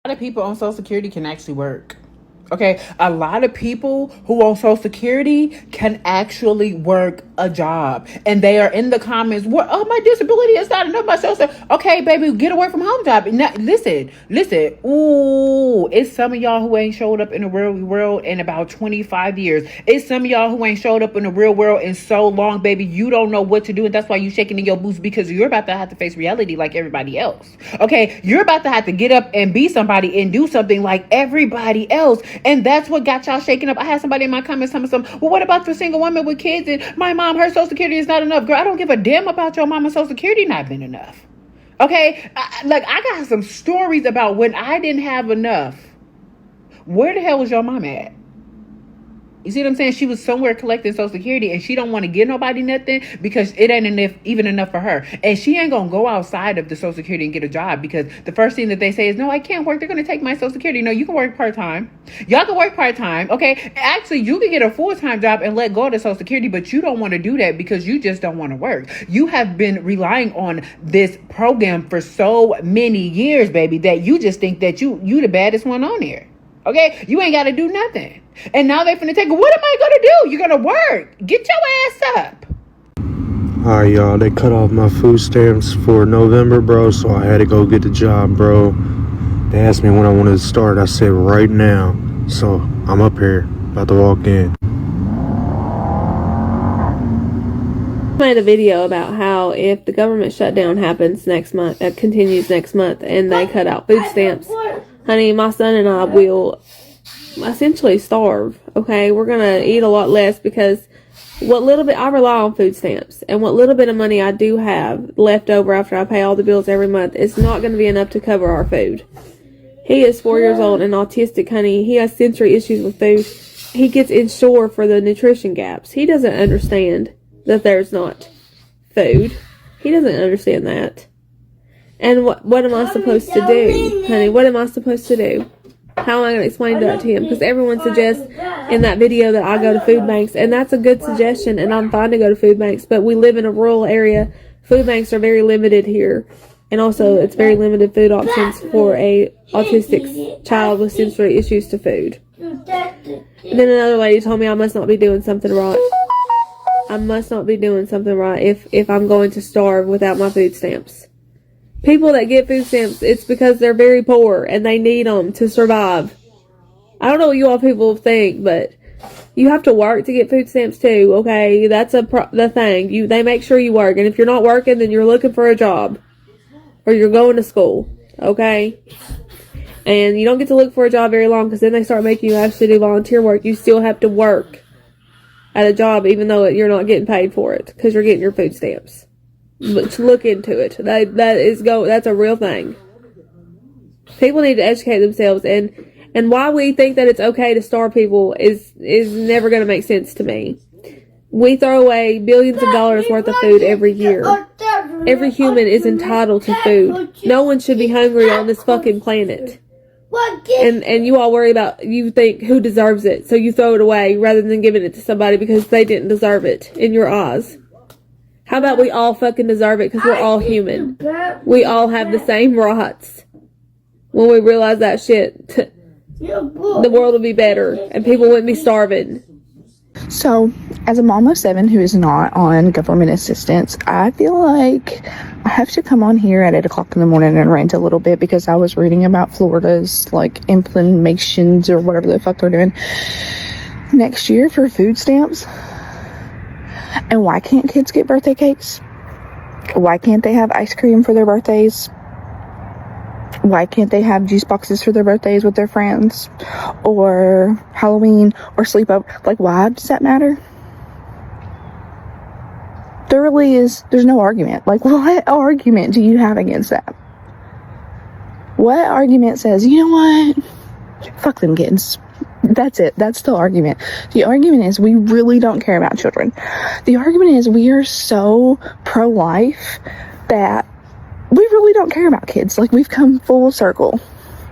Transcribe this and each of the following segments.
A lot of people on Social Security can actually work. Okay, a lot of people who on Social Security can actually work a job, and they are in the comments. What? Oh, my disability is not enough. My social. Okay, baby, get a work from home job. Now, listen. Ooh, it's some of y'all who ain't showed up in the real world in about 25 years. It's some of y'all who ain't showed up in the real world in so long, baby. You don't know what to do, and that's why you shaking in your boots, because you're about to have to face reality like everybody else. Okay, you're about to have to get up and be somebody and do something like everybody else. And that's what got y'all shaking up. I had somebody in my comments telling me something. Well, what about the single woman with kids? And my mom, her Social Security is not enough. Girl, I don't give a damn about your mama's Social Security not being enough. Okay? I got some stories about when I didn't have enough. Where the hell was your mom at? You see what I'm saying? She was somewhere collecting Social Security, and she don't want to give nobody nothing because it ain't even enough for her. And she ain't going to go outside of the Social Security and get a job, because the first thing that they say is, no, I can't work. They're going to take my Social Security. No, you can work part-time. Y'all can work part-time. Okay. Actually, you can get a full-time job and let go of the Social Security, but you don't want to do that because you just don't want to work. You have been relying on this program for so many years, baby, that you just think that you the baddest one on here. Okay, you ain't got to do nothing. And now they finna take it. What am I gonna do? You're gonna work. Get your ass up. Alright, y'all, they cut off my food stamps for November, bro, so I had to go get the job, bro. They asked me when I wanted to start. I said right now. So I'm up here, about to walk in. I made a video about how if the government shutdown happens next month, continues next month, and they cut out food stamps, honey, my son and I will essentially starve. Okay, we're gonna eat a lot less, because what little bit I rely on food stamps, and what little bit of money I do have left over after I pay all the bills every month, it's not going to be enough to cover our food. He is 4 years old and autistic, honey. He has sensory issues with food. He gets insured for the nutrition gaps. He doesn't understand that there's not food. He doesn't understand that. And what am I supposed to do, honey? What am I supposed to do? How am I going to explain that to him? Because everyone suggests in that video that I go to food banks, and that's a good suggestion, and I'm fine to go to food banks, but we live in a rural area. Food banks are very limited here, and also it's very limited food options for a autistic child with sensory issues to food. And then another lady told me I must not be doing something right. I must not be doing something right if I'm going to starve without my food stamps. People that get food stamps, it's because they're very poor and they need them to survive. I don't know what you all people think, but you have to work to get food stamps too, okay? That's the thing. They make sure you work, and if you're not working, then you're looking for a job, or you're going to school, okay? And you don't get to look for a job very long, because then they start making you actually do volunteer work. You still have to work at a job, even though you're not getting paid for it, because you're getting your food stamps. Look into it. That's a real thing. People need to educate themselves, and why we think that it's okay to starve people is never going to make sense to me. We throw away billions of dollars worth of food every year. Every human is entitled to food. No one should be hungry on this fucking planet. And you all worry about, you think who deserves it, so you throw it away rather than giving it to somebody because they didn't deserve it in your eyes. How about we all fucking deserve it, because we're all human. We all have the same rights. When we realize that shit, the world will be better and people wouldn't be starving. So, as a mom of 7 who is not on government assistance, I feel like I have to come on here at 8 o'clock in the morning and rant a little bit, because I was reading about Florida's, implementations or whatever the fuck they're doing next year for food stamps. And why can't kids get birthday cakes? Why can't they have ice cream for their birthdays? Why can't they have juice boxes for their birthdays with their friends? Or Halloween or sleepover? Why does that matter? There's no argument. What argument do you have against that? What argument says, you know what? Fuck them kids. That's it. That's the argument. The argument is we really don't care about children. The argument is we are so pro-life that we really don't care about kids. We've come full circle.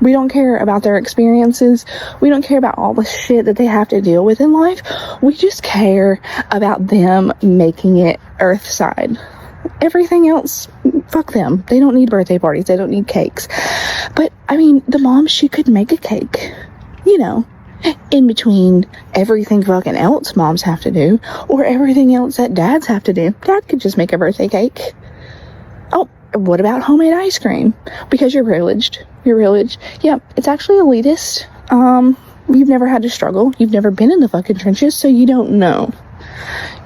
We don't care about their experiences. We don't care about all the shit that they have to deal with in life. We just care about them making it earthside. Everything else fuck them. They don't need birthday parties. They don't need cakes. But, I mean, the mom, she could make a cake, you know, in between everything fucking else moms have to do, or everything else that dads have to do. Dad could just make a birthday cake. Oh, what about homemade ice cream? Because you're privileged. You're privileged. Yeah, it's actually elitist. You've never had to struggle. You've never been in the fucking trenches, so you don't know.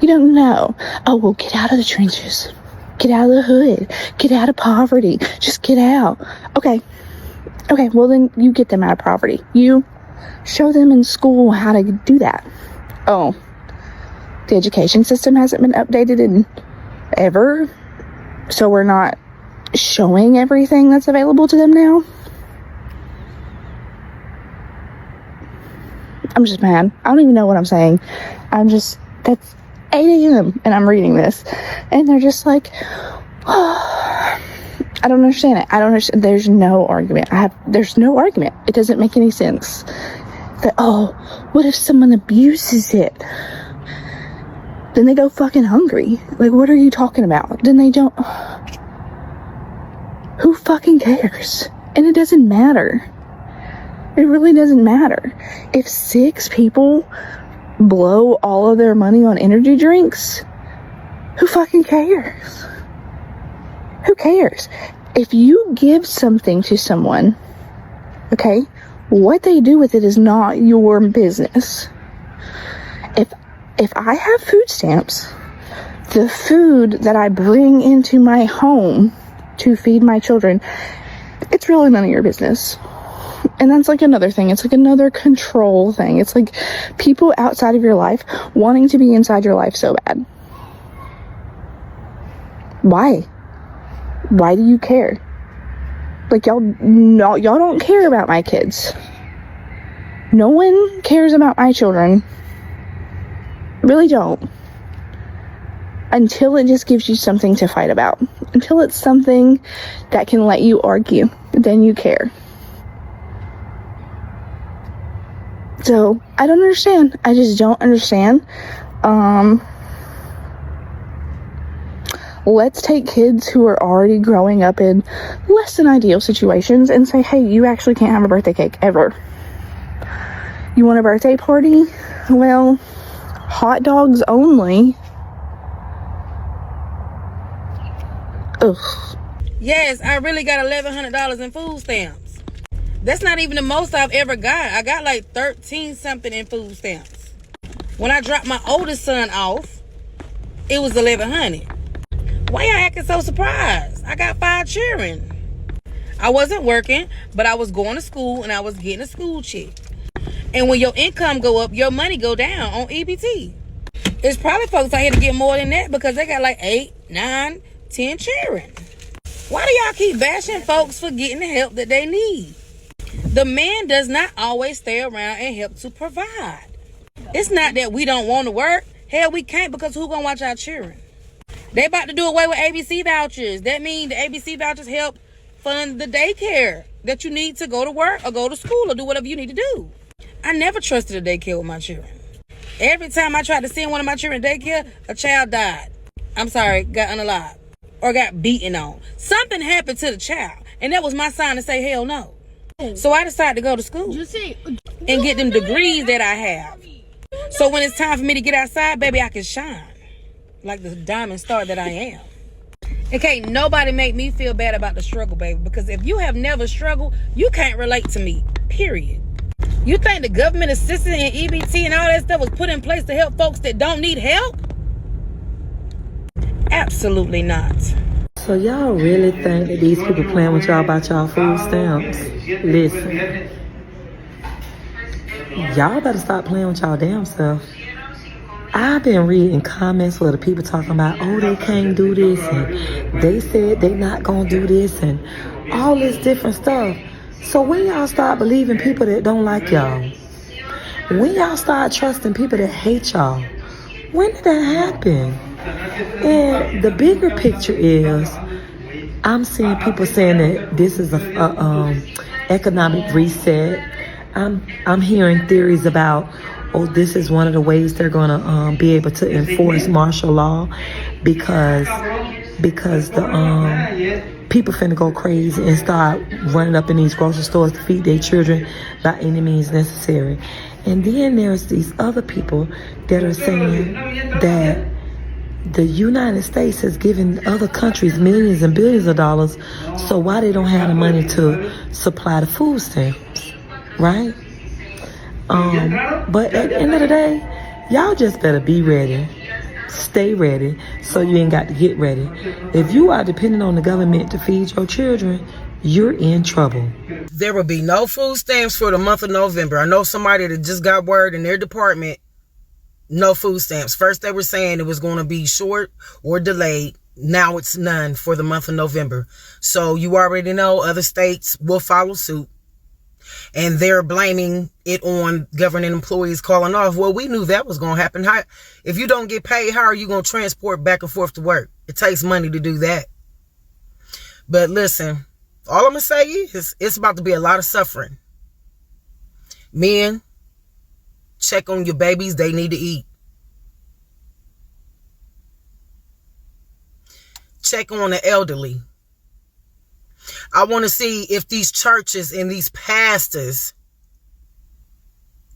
You don't know. Oh, well, get out of the trenches. Get out of the hood. Get out of poverty. Just get out. Okay, well then you get them out of poverty. You show them in school how to do that. Oh, the education system hasn't been updated in ever, so we're not showing everything that's available to them now. I'm just mad. I don't even know what I'm saying. That's 8 a.m. and I'm reading this, and they're just like, oh, I don't understand it. I don't understand. There's no argument. There's no argument. It doesn't make any sense. That, oh, what if someone abuses it? Then they go fucking hungry. Like, what are you talking about? Then they don't. Who fucking cares? And it doesn't matter. It really doesn't matter. If 6 people blow all of their money on energy drinks, who fucking cares? Who cares? If you give something to someone, okay, what they do with it is not your business. If I have food stamps, the food that I bring into my home to feed my children, it's really none of your business. And that's like another thing. It's like another control thing. It's like people outside of your life wanting to be inside your life so bad. Why? Why do you care? Like, y'all don't care about my kids. No one cares about my children. Really don't. Until it just gives you something to fight about. Until it's something that can let you argue. Then you care. So, I don't understand. I just don't understand. Let's take kids who are already growing up in less than ideal situations and say, hey, you actually can't have a birthday cake ever. You want a birthday party? Well, hot dogs only. Ugh. Yes, I really got $1,100 in food stamps. That's not even the most I've ever got. I got like 13 something in food stamps. When I dropped my oldest son off, it was $1,100. Why y'all acting so surprised? I got 5 children. I wasn't working, but I was going to school and I was getting a school check. And when your income go up, your money go down on EBT. It's probably folks out here to get more than that because they got like 8, 9, 10 children. Why do y'all keep bashing folks for getting the help that they need? The man does not always stay around and help to provide. It's not that we don't want to work. Hell, we can't because who gonna watch our children? They about to do away with ABC vouchers. That means the ABC vouchers help fund the daycare that you need to go to work or go to school or do whatever you need to do. I never trusted a daycare with my children. Every time I tried to send one of my children to daycare, a child died. I'm sorry, got unalived or got beaten on. Something happened to the child, and that was my sign to say hell no. So I decided to go to school and get them degrees that I have. So when it's time for me to get outside, baby, I can shine like the diamond star that I am. And can't nobody make me feel bad about the struggle, baby, because if you have never struggled, you can't relate to me, period. You think the government assistance and EBT and all that stuff was put in place to help folks that don't need help? Absolutely not. So y'all really think that these people playing with y'all about y'all food stamps? Listen, y'all better stop playing with y'all damn self. I've been reading comments where the people talking about, oh, they can't do this, and they said they not gonna do this, and all this different stuff. So when y'all start believing people that don't like y'all, when y'all start trusting people that hate y'all, when did that happen? And the bigger picture is, I'm seeing people saying that this is a economic reset. I'm hearing theories about, oh, this is one of the ways they're going to be able to enforce martial law because because the people finna go crazy and start running up in these grocery stores to feed their children by any means necessary. And then there's these other people that are saying that the United States has given other countries millions and billions of dollars, so why they don't have the money to supply the food stamps, right? But at the end of the day, y'all just better be ready. Stay ready so you ain't got to get ready. If you are depending on the government to feed your children, you're in trouble. There will be no food stamps for the month of November. I know somebody that just got word in their department, no food stamps. First they were saying it was going to be short or delayed. Now it's none for the month of November. So you already know other states will follow suit. And they're blaming it on government employees calling off. Well, we knew that was going to happen. If you don't get paid, how are you going to transport back and forth to work? It takes money to do that. But listen, all I'm going to say is it's about to be a lot of suffering. Men, check on your babies. They need to eat. Check on the elderly. I want to see if these churches and these pastors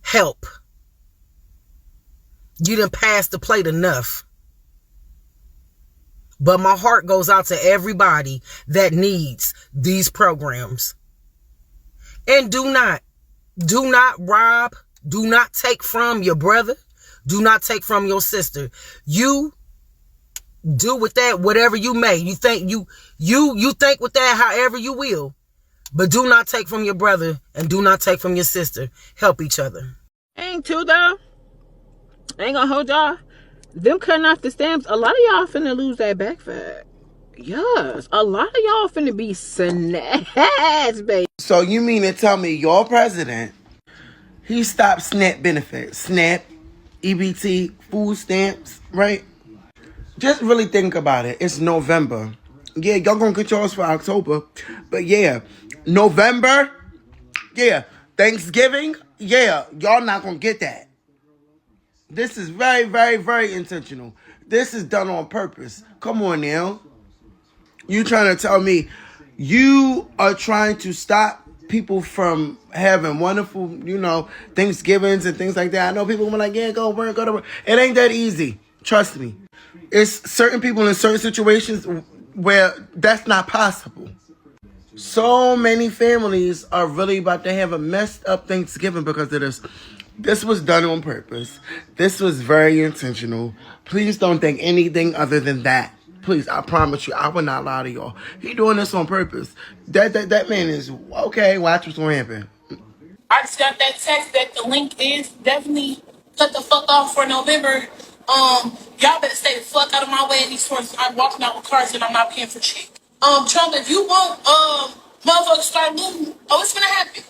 help. You done passed the plate enough. But my heart goes out to everybody that needs these programs. And do not rob, do not take from your brother, do not take from your sister. You do with that whatever you may. You think with that however you will. But do not take from your brother and do not take from your sister. Help each other. Ain't too though. Ain't gonna hold y'all. Them cutting off the stamps, a lot of y'all finna lose that back fat. Yes, a lot of y'all finna be snatched, baby. So you mean to tell me your president, he stopped SNAP benefits, SNAP, EBT, food stamps, right? Just really think about it. It's November. Yeah, y'all gonna get yours for October. But yeah, November, yeah, Thanksgiving, yeah, y'all not gonna get that. This is very, very, very intentional. This is done on purpose. Come on now. You trying to tell me you are trying to stop people from having wonderful, Thanksgivings and things like that. I know people will be like, yeah, go to work. It ain't that easy. Trust me. It's certain people in certain situations where that's not possible. So many families are really about to have a messed up Thanksgiving because of this. This was done on purpose. This was very intentional. Please don't think anything other than that. Please, I promise you, I will not lie to y'all. He doing this on purpose. That man is, okay, watch what's going to happen. I just got that text that the link is definitely cut the fuck off for November. Y'all better stay the fuck out of my way in these stores. I'm walking out with cars and I'm not paying for shit. Trump, if you want motherfuckers start looting, it's gonna happen.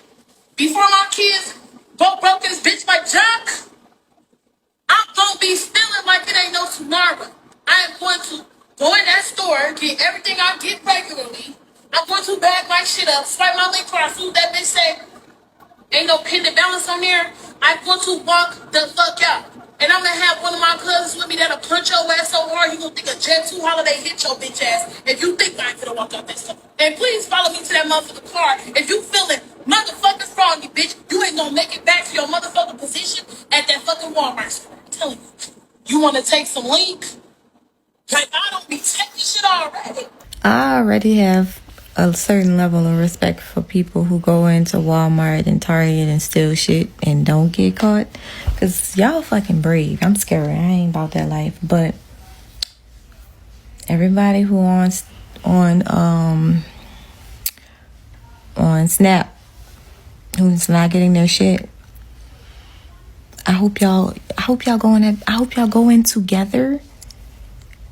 Before my kids broke this bitch like Jack, I'm gonna be stealing like it ain't no tomorrow. I am going to go in that store, get everything I get regularly. I'm going to bag my shit up, swipe my link card, food that bitch say ain't no pending balance on there. I'm going to walk the fuck out. And I'm going to have one of my cousins with me that'll punch your ass so hard you going to think a Jet 2 holiday hit your bitch ass if you think I ain't going to walk out that stuff. And please follow me to that motherfucking car. If you feeling motherfucking froggy, bitch, you ain't going to make it back to your motherfucking position at that fucking Walmart store. I'm telling you. You want to take some link? Like, I don't be taking shit already. I already have a certain level of respect for people who go into Walmart and Target and steal shit and don't get caught. Because y'all fucking brave. I'm scared. I ain't about that life. But everybody who on Snap, who's not getting their shit, I hope y'all go in together.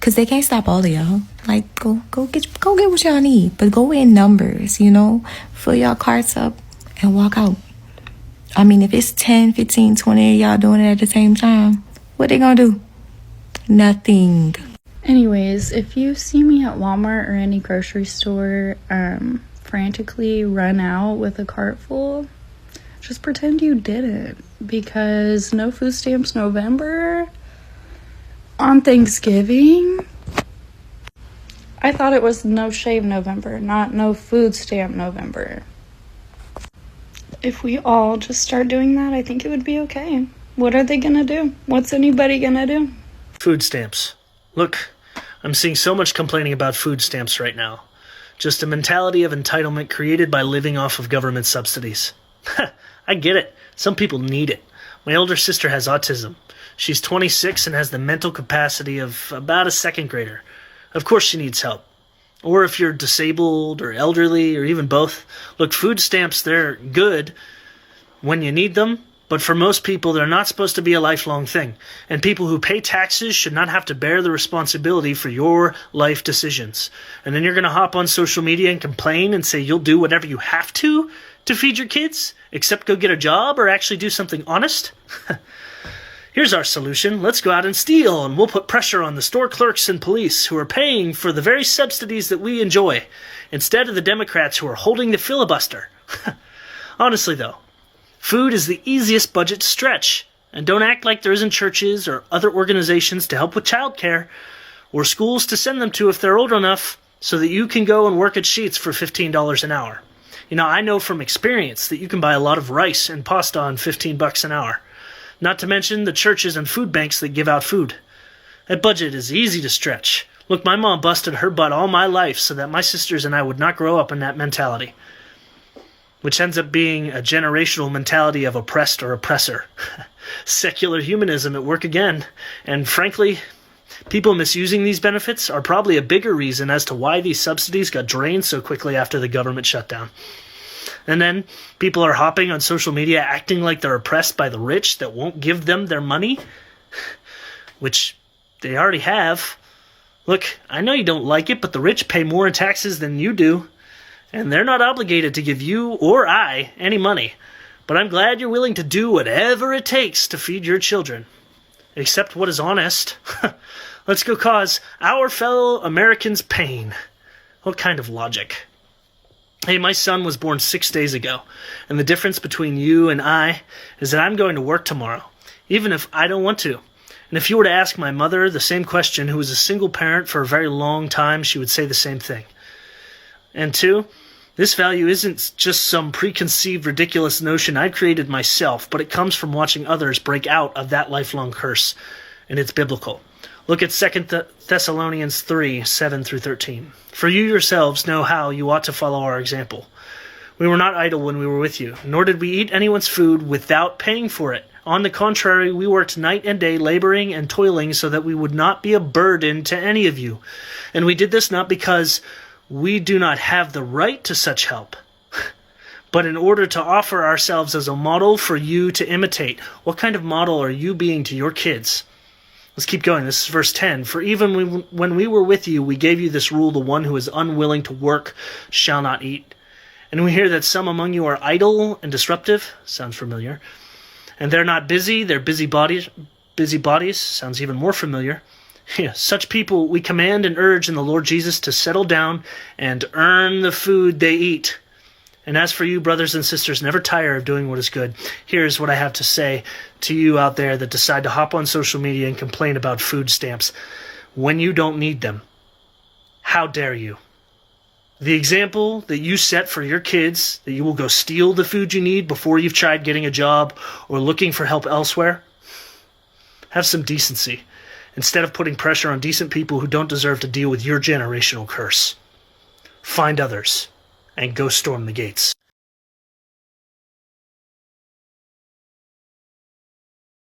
Cause they can't stop all of y'all. Like, go get what y'all need, but go in numbers. Fill y'all carts up and walk out. I mean, if it's 10, 15, 20 of y'all doing it at the same time, what they gonna do? Nothing. Anyways, if you see me at Walmart or any grocery store, frantically run out with a cart full, just pretend you didn't, because no food stamps November. On Thanksgiving, I thought it was No Shave November, not No Food Stamp November. If we all just start doing that, I think it would be okay. What are they gonna do? What's anybody gonna do? Food stamps. Look, I'm seeing so much complaining about food stamps right now. Just a mentality of entitlement created by living off of government subsidies. I get it. Some people need it. My older sister has autism. She's 26 and has the mental capacity of about a second grader. Of course she needs help. Or if you're disabled or elderly or even both, look, food stamps, they're good when you need them, but for most people, they're not supposed to be a lifelong thing. And people who pay taxes should not have to bear the responsibility for your life decisions. And then you're going to hop on social media and complain and say you'll do whatever you have to feed your kids, except go get a job or actually do something honest? Here's our solution. Let's go out and steal, and we'll put pressure on the store clerks and police who are paying for the very subsidies that we enjoy, instead of the Democrats who are holding the filibuster. Honestly, though, food is the easiest budget to stretch, and don't act like there isn't churches or other organizations to help with childcare, or schools to send them to if they're old enough, so that you can go and work at Sheetz for $15 an hour. You know, I know from experience that you can buy a lot of rice and pasta on $15 an hour. Not to mention the churches and food banks that give out food. That budget is easy to stretch. Look, my mom busted her butt all my life so that my sisters and I would not grow up in that mentality. Which ends up being a generational mentality of oppressed or oppressor. Secular humanism at work again. And frankly, people misusing these benefits are probably a bigger reason as to why these subsidies got drained so quickly after the government shutdown. And then people are hopping on social media acting like they're oppressed by the rich that won't give them their money, which they already have. Look, I know you don't like it, but the rich pay more in taxes than you do, and they're not obligated to give you or I any money. But I'm glad you're willing to do whatever it takes to feed your children. Accept what is honest. Let's go cause our fellow Americans pain. What kind of logic? Hey, my son was born 6 days ago, and the difference between you and I is that I'm going to work tomorrow, even if I don't want to. And if you were to ask my mother the same question, who was a single parent for a very long time, she would say the same thing. And two, this value isn't just some preconceived ridiculous notion I created myself, but it comes from watching others break out of that lifelong curse, and it's biblical. Look at 2 Thessalonians 3, 7 through 13. For you yourselves know how you ought to follow our example. We were not idle when we were with you, nor did we eat anyone's food without paying for it. On the contrary, we worked night and day, laboring and toiling so that we would not be a burden to any of you. And we did this not because we do not have the right to such help, but in order to offer ourselves as a model for you to imitate. What kind of model are you being to your kids? Let's keep going. This is verse 10. For even when we were with you, we gave you this rule: the one who is unwilling to work shall not eat. And we hear that some among you are idle and disruptive. Sounds familiar. And they're not busy. They're busybodies. Sounds even more familiar. Yeah, such people we command and urge in the Lord Jesus to settle down and earn the food they eat. And as for you, brothers and sisters, never tire of doing what is good. Here's what I have to say to you out there that decide to hop on social media and complain about food stamps when you don't need them. How dare you? The example that you set for your kids, that you will go steal the food you need before you've tried getting a job or looking for help elsewhere. Have some decency, instead of putting pressure on decent people who don't deserve to deal with your generational curse. Find others and go storm the gates.